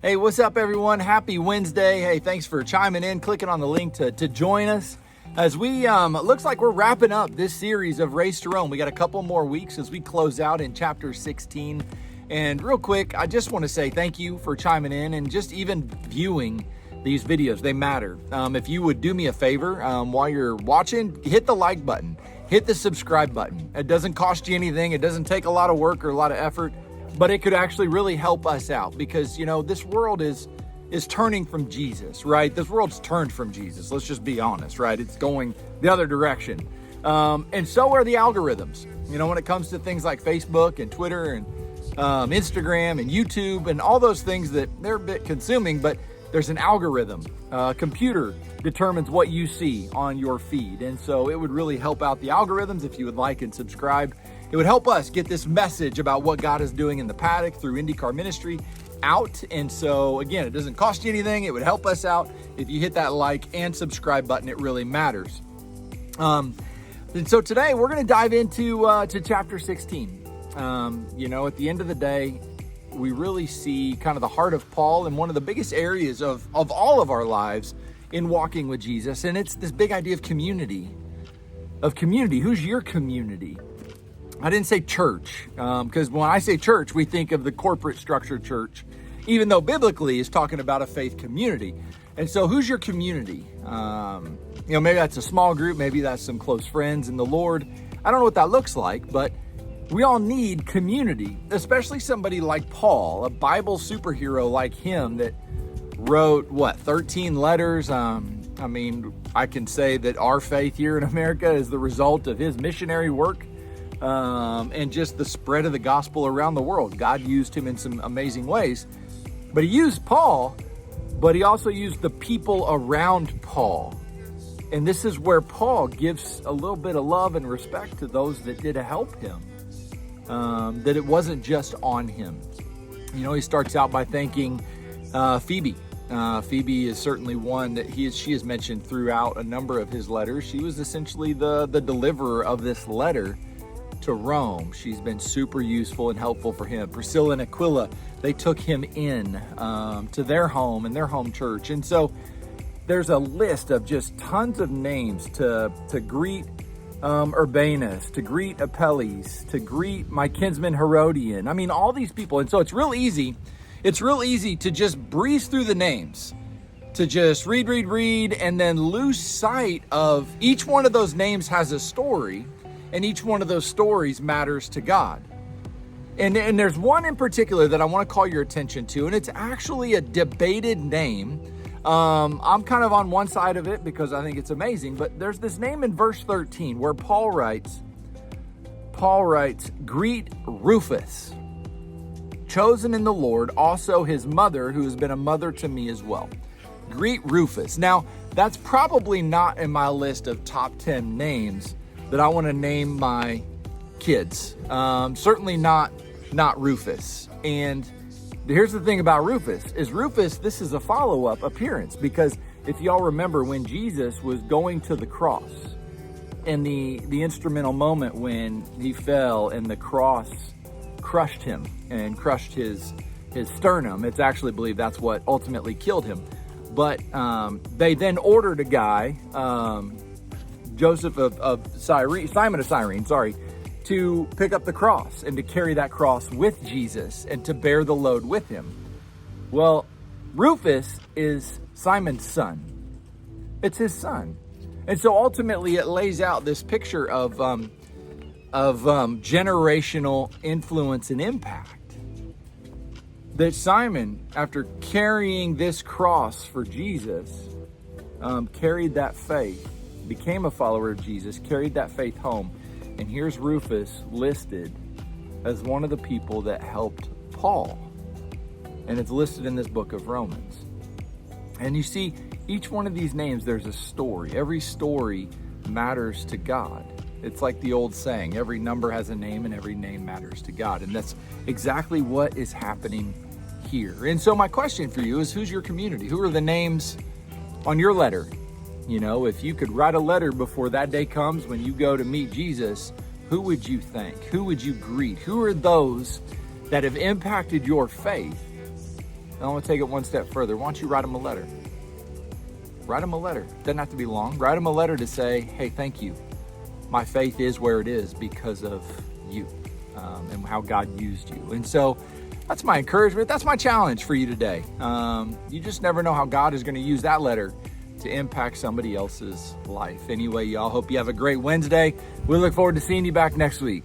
Hey, what's up, everyone? Happy Wednesday. Hey, thanks for chiming in, clicking on the link to join us. As we, looks like we're wrapping up this series of Race to Rome. We got a couple more weeks as we close out in chapter 16. And real quick, I just want to say thank you for chiming in and just even viewing these videos. They matter. If you would do me a favor while you're watching, hit the like button, hit the subscribe button. It doesn't cost you anything. It doesn't take a lot of work or a lot of effort, but it could actually really help us out because, you know, this world is turning from Jesus, right? This world's turned from Jesus. Let's just be honest, right? It's going the other direction. And so are the algorithms. You know, when it comes to things like Facebook and Twitter and Instagram and YouTube and all those things that they're a bit consuming, but there's an algorithm. Computer determines what you see on your feed. And so it would really help out the algorithms if you would like and subscribe. It would help us get this message about what God is doing in the paddock through IndyCar ministry out. And so again, it doesn't cost you anything. It would help us out if you hit that like and subscribe button. It really matters. And so today we're going to dive into to chapter 16. You know, at the end of the day, we really see kind of the heart of Paul in one of the biggest areas of all of our lives in walking with Jesus. And it's this big idea of community. Who's your community? I didn't say church, because when I say church, we think of the corporate structure church, even though biblically it's talking about a faith community. And so who's your community? You know, maybe that's a small group, maybe that's some close friends in the Lord. I don't know what that looks like, but we all need community, especially somebody like Paul, a Bible superhero like him that wrote, 13 letters? I mean, I can say that our faith here in America is the result of his missionary work. And just the spread of the gospel around the world. God used him in some amazing ways, but he used Paul, but he also used the people around Paul. And this is where Paul gives a little bit of love and respect to those that did help him, that it wasn't just on him. You know, he starts out by thanking Phoebe. Phoebe is certainly one that she has mentioned throughout a number of his letters. She was essentially the deliverer of this letter to Rome. She's been super useful and helpful for him. Priscilla and Aquila, they took him in to their home and their home church. And so there's a list of just tons of names to greet Urbanus, to greet Apelles, to greet my kinsman Herodian. I mean, all these people. And so it's real easy. It's real easy to just breeze through the names, to just read, and then lose sight of each one of those names has a story. And each one of those stories matters to God. And there's one in particular that I want to call your attention to, and it's actually a debated name. I'm kind of on one side of it because I think it's amazing, but there's this name in verse 13 where Paul writes, greet Rufus, chosen in the Lord, also his mother, who has been a mother to me as well. Greet Rufus. Now, that's probably not in my list of top 10 names that I want to name my kids. Certainly not Rufus. And here's the thing about Rufus, this is a follow-up appearance, because if y'all remember when Jesus was going to the cross and the instrumental moment when he fell and the cross crushed him and crushed his sternum, it's actually believed that's what ultimately killed him. But they then ordered a guy, Simon of Cyrene, to pick up the cross and to carry that cross with Jesus and to bear the load with him. Well, Rufus is Simon's son. It's his son. And so ultimately it lays out this picture of generational influence and impact. That Simon, after carrying this cross for Jesus, carried that faith, became a follower of Jesus, carried that faith home. And here's Rufus listed as one of the people that helped Paul. And it's listed in this book of Romans. And you see, each one of these names, there's a story. Every story matters to God. It's like the old saying, every number has a name and every name matters to God. And that's exactly what is happening here. And so my question for you is, who's your community? Who are the names on your letter? You know, if you could write a letter before that day comes when you go to meet Jesus, who would you thank? Who would you greet? Who are those that have impacted your faith And I want to take it one step further. Why don't you write them a letter? Write them a letter. Doesn't have to be long. Write them a letter to say, hey, thank you. My faith is where it is because of you and how God used you. And so that's my encouragement. That's my challenge for you today. You just never know how God is going to use that letter to impact somebody else's life. Anyway, y'all, hope you have a great Wednesday. We look forward to seeing you back next week.